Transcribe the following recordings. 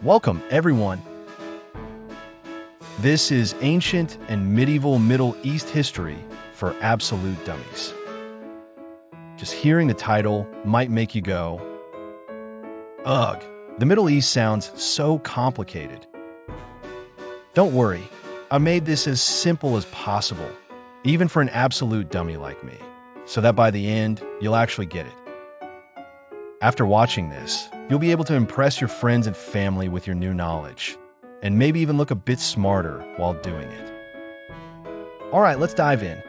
Welcome, everyone. This is ancient and medieval Middle East history for absolute dummies. Just hearing the title might make you go, ugh, the Middle East sounds so complicated. Don't worry, I made this as simple as possible, even for an absolute dummy like me, so that by the end, you'll actually get it. After watching this, you'll be able to impress your friends and family with your new knowledge, and maybe even look a bit smarter while doing it. All right, let's dive in.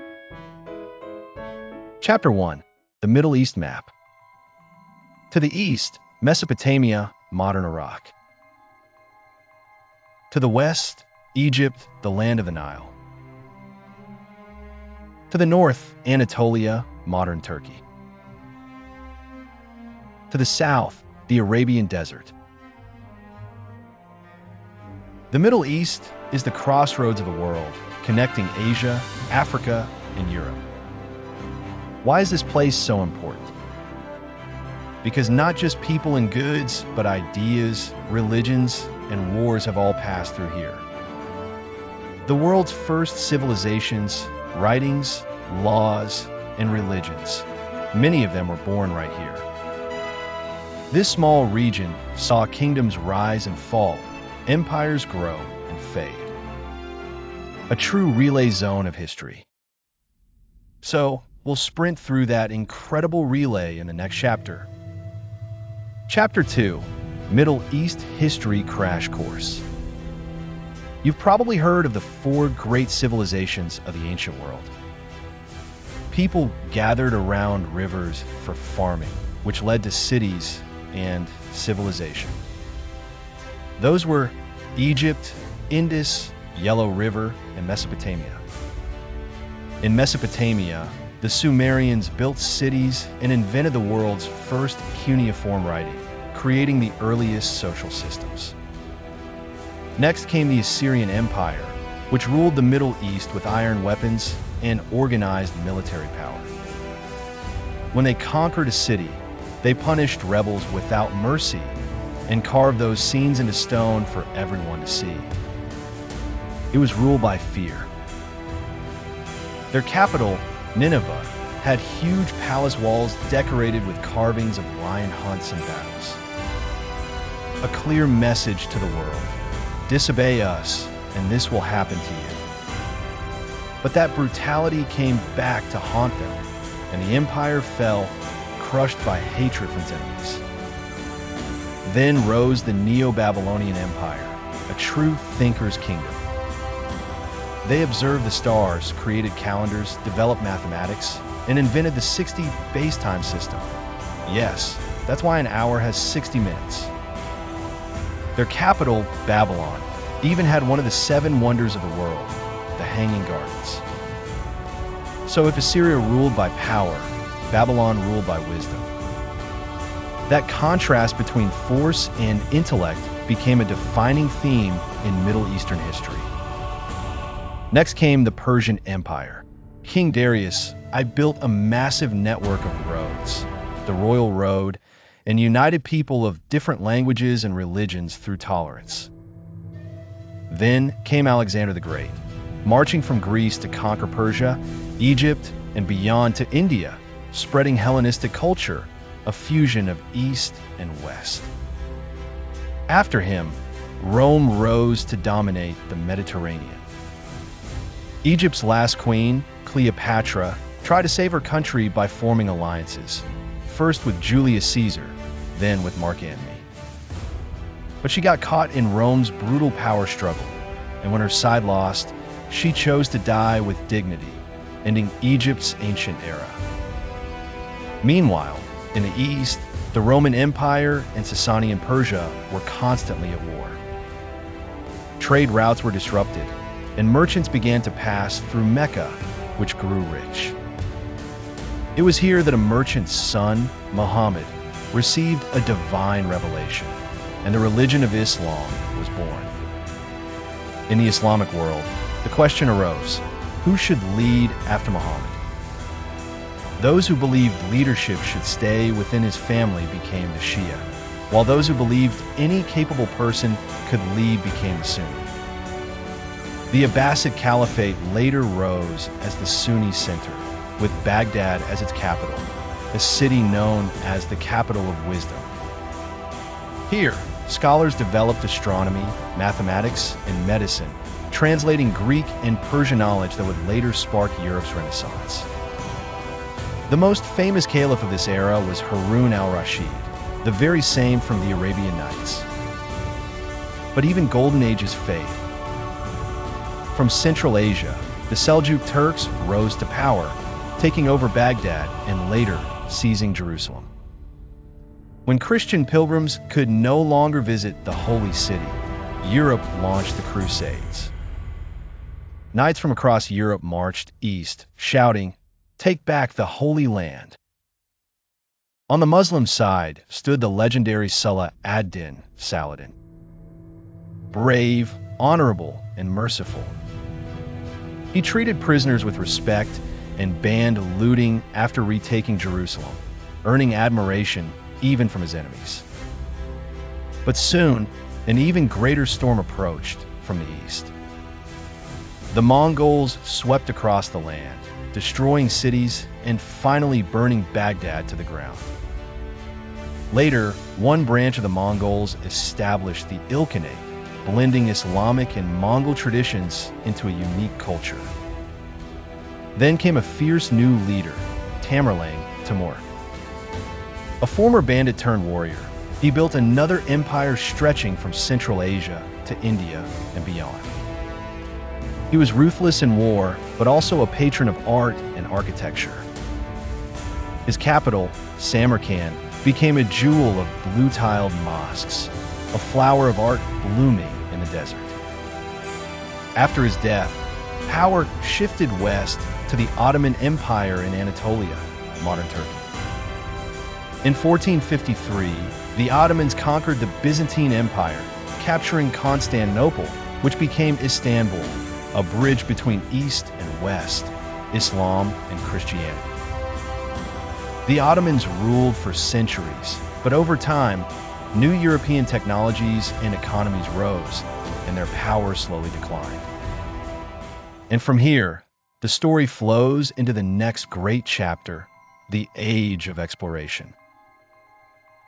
Chapter 1. The Middle East Map. To the east, Mesopotamia, modern Iraq. To the west, Egypt, the land of the Nile. To the north, Anatolia, modern Turkey. To the south, the Arabian Desert. The Middle East is the crossroads of the world, connecting Asia, Africa, and Europe. Why is this place so important? Because not just people and goods, but ideas, religions, and wars have all passed through here. The world's first civilizations, writings, laws, and religions, many of them were born right here. This small region saw kingdoms rise and fall, empires grow and fade. A true relay zone of history. So, we'll sprint through that incredible relay in the next chapter. Chapter 2, Middle East History Crash Course. You've probably heard of the 4 great civilizations of the ancient world. People gathered around rivers for farming, which led to cities and civilization. Those were Egypt, Indus, Yellow River, and Mesopotamia. In Mesopotamia, the Sumerians built cities and invented the world's first cuneiform writing, creating the earliest social systems. Next came the Assyrian Empire, which ruled the Middle East with iron weapons and organized military power. When they conquered a city, they punished rebels without mercy and carved those scenes into stone for everyone to see. It was ruled by fear. Their capital, Nineveh, had huge palace walls decorated with carvings of lion hunts and battles. A clear message to the world: disobey us, and this will happen to you. But that brutality came back to haunt them, and the empire fell, crushed by hatred from its enemies. Then rose the Neo-Babylonian Empire, a true thinker's kingdom. They observed the stars, created calendars, developed mathematics, and invented the 60 base time system. Yes, that's why an hour has 60 minutes. Their capital, Babylon, even had one of the 7 wonders of the world, the Hanging Gardens. So if Assyria ruled by power, Babylon ruled by wisdom. That contrast between force and intellect became a defining theme in Middle Eastern history. Next came the Persian Empire. King Darius, I built a massive network of roads, the Royal Road, and united people of different languages and religions through tolerance. Then came Alexander the Great, marching from Greece to conquer Persia, Egypt, and beyond to India, spreading Hellenistic culture, a fusion of East and West. After him, Rome rose to dominate the Mediterranean. Egypt's last queen, Cleopatra, tried to save her country by forming alliances, first with Julius Caesar, then with Mark Antony. But she got caught in Rome's brutal power struggle, and when her side lost, she chose to die with dignity, ending Egypt's ancient era. Meanwhile, in the east, the Roman Empire and Sasanian Persia were constantly at war. Trade routes were disrupted, and merchants began to pass through Mecca, which grew rich. It was here that a merchant's son, Muhammad, received a divine revelation, and the religion of Islam was born. In the Islamic world, the question arose, who should lead after Muhammad? Those who believed leadership should stay within his family became the Shia, while those who believed any capable person could lead became the Sunni. The Abbasid Caliphate later rose as the Sunni center, with Baghdad as its capital, a city known as the capital of wisdom. Here, scholars developed astronomy, mathematics, and medicine, translating Greek and Persian knowledge that would later spark Europe's Renaissance. The most famous caliph of this era was Harun al-Rashid, the very same from the Arabian Nights. But even golden ages fade. From Central Asia, the Seljuk Turks rose to power, taking over Baghdad and later seizing Jerusalem. When Christian pilgrims could no longer visit the Holy City, Europe launched the Crusades. Knights from across Europe marched east, shouting, "Take back the Holy Land." On the Muslim side stood the legendary Salah ad-Din Saladin. Brave, honorable, and merciful. He treated prisoners with respect and banned looting after retaking Jerusalem, earning admiration even from his enemies. But soon, an even greater storm approached from the east. The Mongols swept across the land, destroying cities and finally burning Baghdad to the ground. Later, one branch of the Mongols established the Ilkhanate, blending Islamic and Mongol traditions into a unique culture. Then came a fierce new leader, Tamerlane Timur. A former bandit turned warrior, he built another empire stretching from Central Asia to India and beyond. He was ruthless in war, but also a patron of art and architecture. His capital, Samarkand, became a jewel of blue-tiled mosques, a flower of art blooming in the desert. After his death, power shifted west to the Ottoman Empire in Anatolia, modern Turkey. In 1453, the Ottomans conquered the Byzantine Empire, capturing Constantinople, which became Istanbul, a bridge between East and West, Islam and Christianity. The Ottomans ruled for centuries, but over time, new European technologies and economies rose, and their power slowly declined. And from here, the story flows into the next great chapter, the Age of Exploration.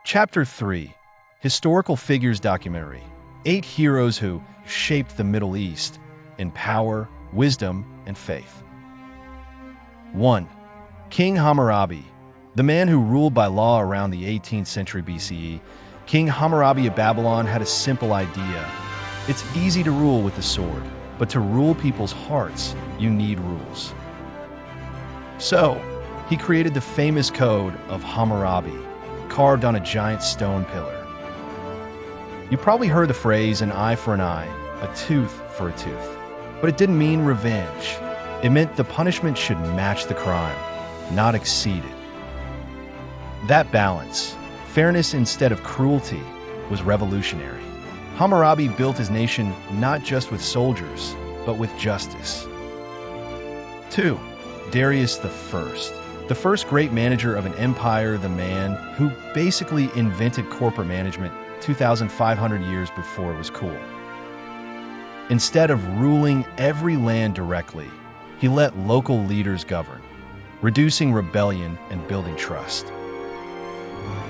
Chapter 3, Historical Figures Documentary, 8 heroes who shaped the Middle East in power, wisdom, and faith. 1. King Hammurabi, the man who ruled by law around the 18th century BCE. King Hammurabi of Babylon had a simple idea. It's easy to rule with the sword, but to rule people's hearts, you need rules. So, he created the famous code of Hammurabi, carved on a giant stone pillar. You probably heard the phrase, an eye for an eye, a tooth for a tooth. But it didn't mean revenge. It meant the punishment should match the crime, not exceed it. That balance, fairness instead of cruelty, was revolutionary. Hammurabi built his nation not just with soldiers, but with justice. 2. Darius the first great manager of an empire, the man who basically invented corporate management 2,500 years before it was cool. Instead of ruling every land directly, he let local leaders govern, reducing rebellion and building trust.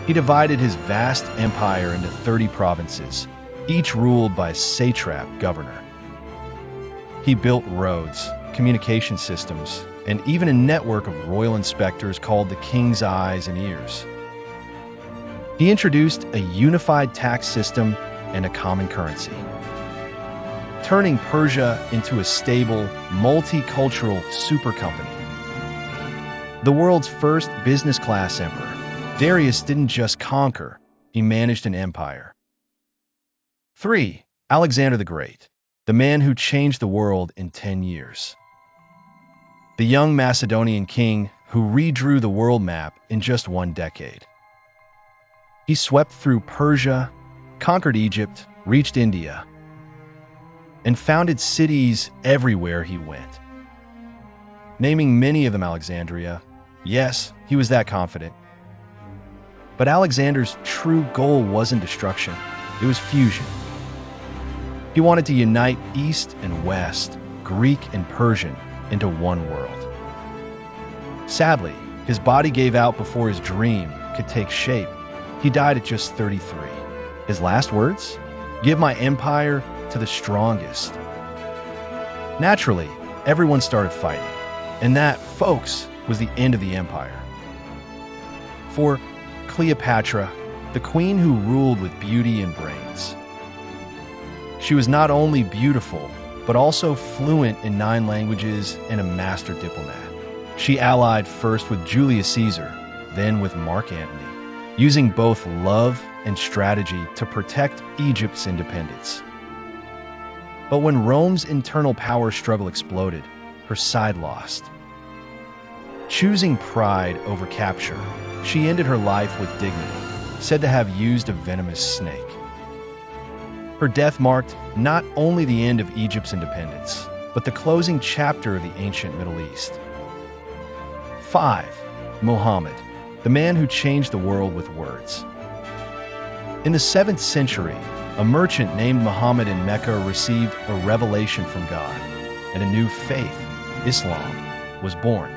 He divided his vast empire into 30 provinces, each ruled by a satrap governor. He built roads, communication systems, and even a network of royal inspectors called the King's Eyes and Ears. He introduced a unified tax system and a common currency, turning Persia into a stable, multicultural super company. The world's first business-class emperor, Darius didn't just conquer, he managed an empire. 3. Alexander the Great, the man who changed the world in 10 years. The young Macedonian king who redrew the world map in just 1 decade. He swept through Persia, conquered Egypt, reached India, and founded cities everywhere he went. Naming many of them Alexandria. Yes, he was that confident. But Alexander's true goal wasn't destruction, it was fusion. He wanted to unite East and West, Greek and Persian, into one world. Sadly, his body gave out before his dream could take shape. He died at just 33. His last words? Give my empire to the strongest. Naturally, everyone started fighting, and that, folks, was the end of the empire. For Cleopatra, the queen who ruled with beauty and brains. She was not only beautiful, but also fluent in 9 languages and a master diplomat. She allied first with Julius Caesar, then with Mark Antony, using both love and strategy to protect Egypt's independence. But when Rome's internal power struggle exploded, her side lost. Choosing pride over capture, she ended her life with dignity, said to have used a venomous snake. Her death marked not only the end of Egypt's independence, but the closing chapter of the ancient Middle East. 5. Muhammad, the man who changed the world with words. In the 7th century, a merchant named Muhammad in Mecca received a revelation from God, and a new faith, Islam, was born.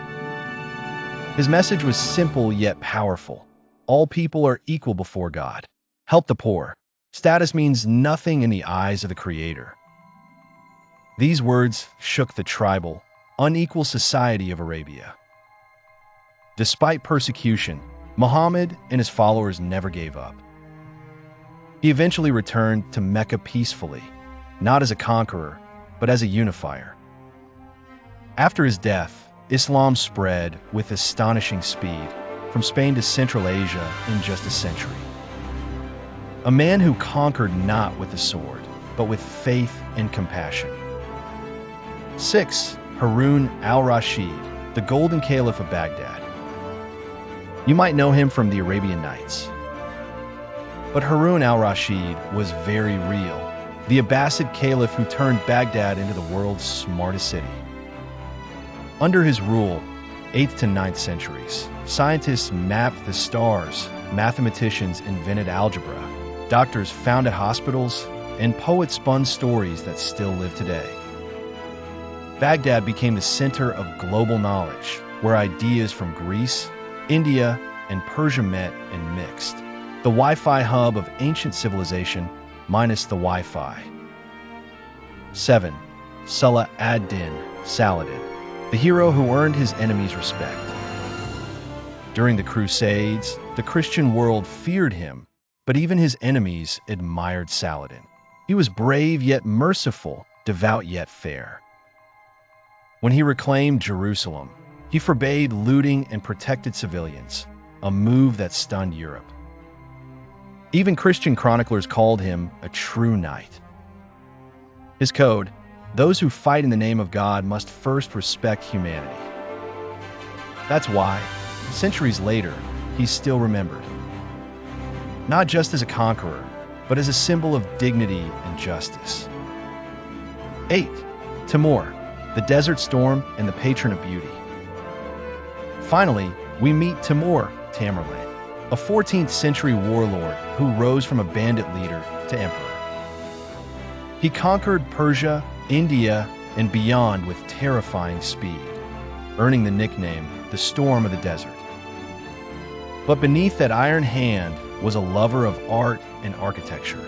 His message was simple yet powerful. All people are equal before God. Help the poor. Status means nothing in the eyes of the Creator. These words shook the tribal, unequal society of Arabia. Despite persecution, Muhammad and his followers never gave up. He eventually returned to Mecca peacefully, not as a conqueror, but as a unifier. After his death, Islam spread with astonishing speed from Spain to Central Asia in just a century. A man who conquered not with the sword, but with faith and compassion. 6. Harun al-Rashid, the Golden Caliph of Baghdad. You might know him from the Arabian Nights. But Harun al-Rashid was very real, the Abbasid Caliph who turned Baghdad into the world's smartest city. Under his rule, 8th to 9th centuries, scientists mapped the stars, mathematicians invented algebra, doctors founded hospitals, and poets spun stories that still live today. Baghdad became the center of global knowledge, where ideas from Greece, India, and Persia met and mixed. The Wi-Fi hub of ancient civilization, minus the Wi-Fi. 7. Salah ad-Din, Saladin, the hero who earned his enemies' respect. During the Crusades, the Christian world feared him, but even his enemies admired Saladin. He was brave yet merciful, devout yet fair. When he reclaimed Jerusalem, he forbade looting and protected civilians, a move that stunned Europe. Even Christian chroniclers called him a true knight. His code, those who fight in the name of God must first respect humanity. That's why, centuries later, he's still remembered. Not just as a conqueror, but as a symbol of dignity and justice. 8. Timur, the desert storm and the patron of beauty. Finally, we meet Timur Tamerlane, a 14th century warlord who rose from a bandit leader to emperor. He conquered Persia, India, and beyond with terrifying speed, earning the nickname the Storm of the Desert. But beneath that iron hand was a lover of art and architecture.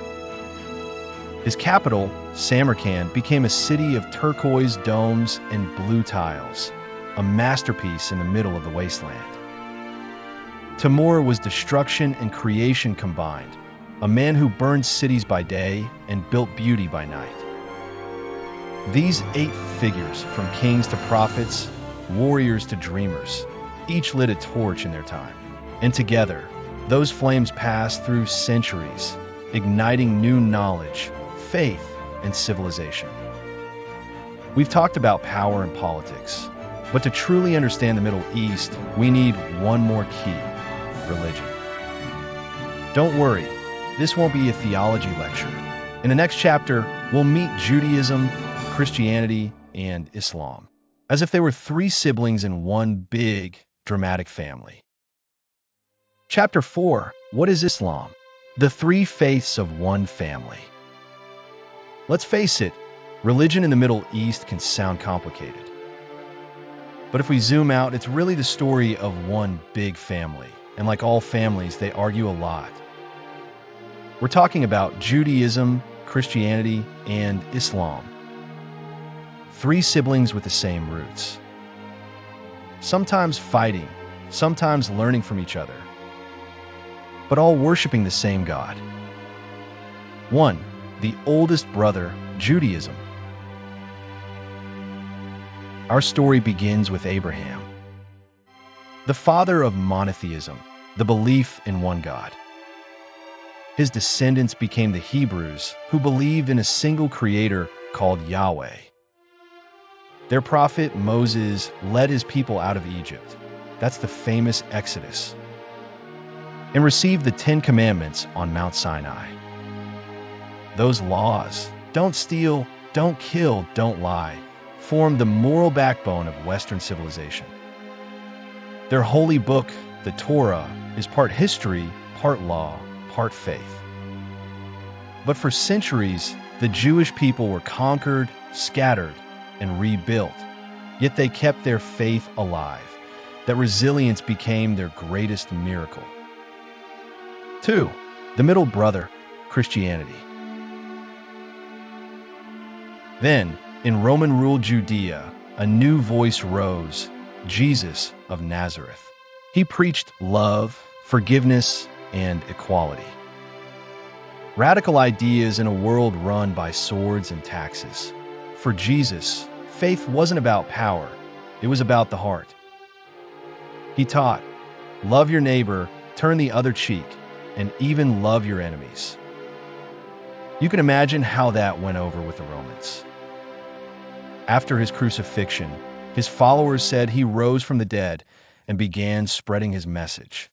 His capital, Samarkand, became a city of turquoise domes and blue tiles, a masterpiece in the middle of the wasteland. Timur was destruction and creation combined, a man who burned cities by day and built beauty by night. These 8 figures, from kings to prophets, warriors to dreamers, each lit a torch in their time. And together, those flames passed through centuries, igniting new knowledge, faith, and civilization. We've talked about power and politics, but to truly understand the Middle East, we need one more key: religion. Don't worry, this won't be a theology lecture. In the next chapter, we'll meet Judaism, Christianity, and Islam, as if they were 3 siblings in one big, dramatic family. Chapter 4, What is Islam? The three faiths of one family. Let's face it, religion in the Middle East can sound complicated. But if we zoom out, it's really the story of one big family. And like all families, they argue a lot. We're talking about Judaism, Christianity, and Islam. Three siblings with the same roots. Sometimes fighting, sometimes learning from each other, but all worshiping the same God. 1. The oldest brother, Judaism. Our story begins with Abraham, the father of monotheism, the belief in one God. His descendants became the Hebrews, who believed in a single creator called Yahweh. Their prophet Moses led his people out of Egypt. That's the famous Exodus. And received the 10 Commandments on Mount Sinai. Those laws, don't steal, don't kill, don't lie, formed the moral backbone of Western civilization. Their holy book, the Torah, is part history, part law, part faith. But for centuries, the Jewish people were conquered, scattered, and rebuilt. Yet they kept their faith alive. That resilience became their greatest miracle. 2. The middle brother, Christianity. Then, in Roman-ruled Judea, a new voice rose, Jesus of Nazareth. He preached love, forgiveness, and equality. Radical ideas in a world run by swords and taxes. For Jesus, faith wasn't about power, it was about the heart. He taught, love your neighbor, turn the other cheek, and even love your enemies. You can imagine how that went over with the Romans. After his crucifixion, his followers said he rose from the dead and began spreading his message.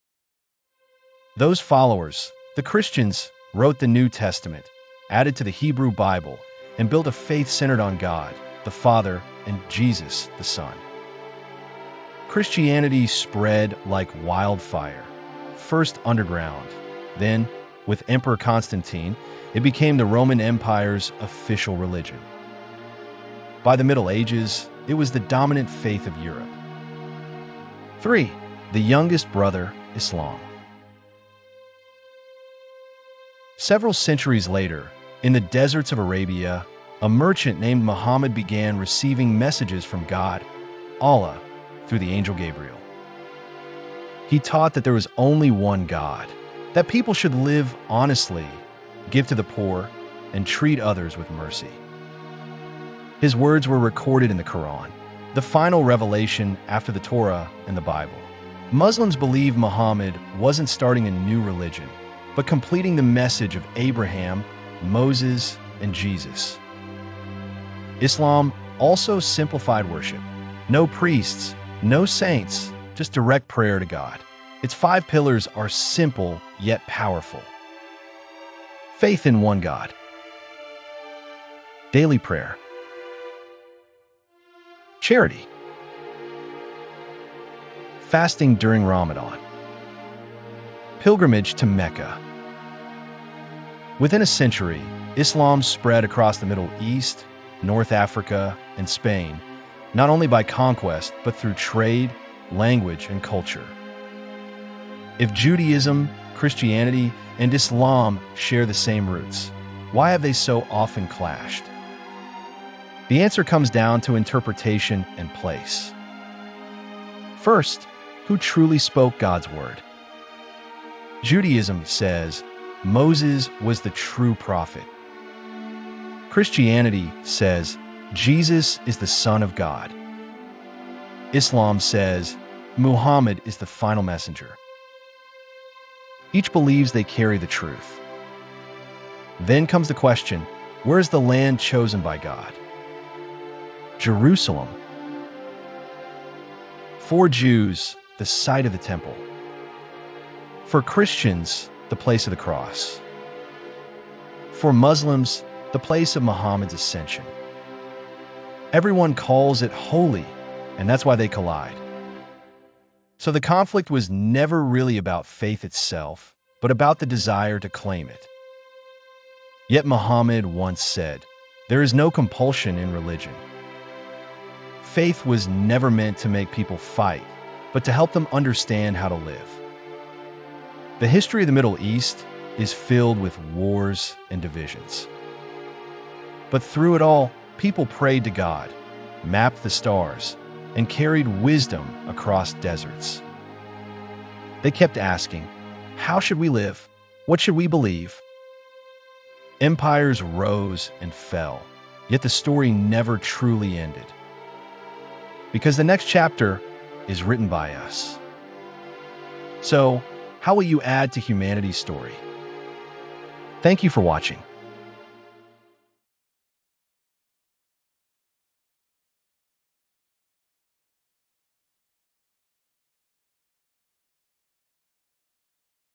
Those followers, the Christians, wrote the New Testament, added to the Hebrew Bible, and built a faith centered on God, the Father, and Jesus, the Son. Christianity spread like wildfire, first underground. Then, with Emperor Constantine, it became the Roman Empire's official religion. By the Middle Ages, it was the dominant faith of Europe. 3. The youngest brother, Islam. Several centuries later, in the deserts of Arabia, a merchant named Muhammad began receiving messages from God, Allah, through the angel Gabriel. He taught that there was only one God, that people should live honestly, give to the poor, and treat others with mercy. His words were recorded in the Quran, the final revelation after the Torah and the Bible. Muslims believe Muhammad wasn't starting a new religion, but completing the message of Abraham, Moses, and Jesus. Islam also simplified worship. No priests, no saints, just direct prayer to God. Its 5 pillars are simple yet powerful. Faith in one God. Daily prayer. Charity. Fasting during Ramadan. Pilgrimage to Mecca. Within a century, Islam spread across the Middle East, North Africa, and Spain, not only by conquest, but through trade, language, and culture. If Judaism, Christianity, and Islam share the same roots, why have they so often clashed? The answer comes down to interpretation and place. First, who truly spoke God's word? Judaism says Moses was the true prophet. Christianity says Jesus is the Son of God. Islam says Muhammad is the final messenger. Each believes they carry the truth. Then comes the question, where is the land chosen by God? Jerusalem. For Jews, the site of the temple. For Christians, the place of the cross. For Muslims, the place of Muhammad's ascension. Everyone calls it holy, and that's why they collide. So the conflict was never really about faith itself, but about the desire to claim it. Yet Muhammad once said, "There is no compulsion in religion." Faith was never meant to make people fight, but to help them understand how to live. The history of the Middle East is filled with wars and divisions. But through it all, people prayed to God, mapped the stars, and carried wisdom across deserts. They kept asking, "How should we live? What should we believe?" Empires rose and fell, yet the story never truly ended. Because the next chapter is written by us. So, how will you add to humanity's story? Thank you for watching.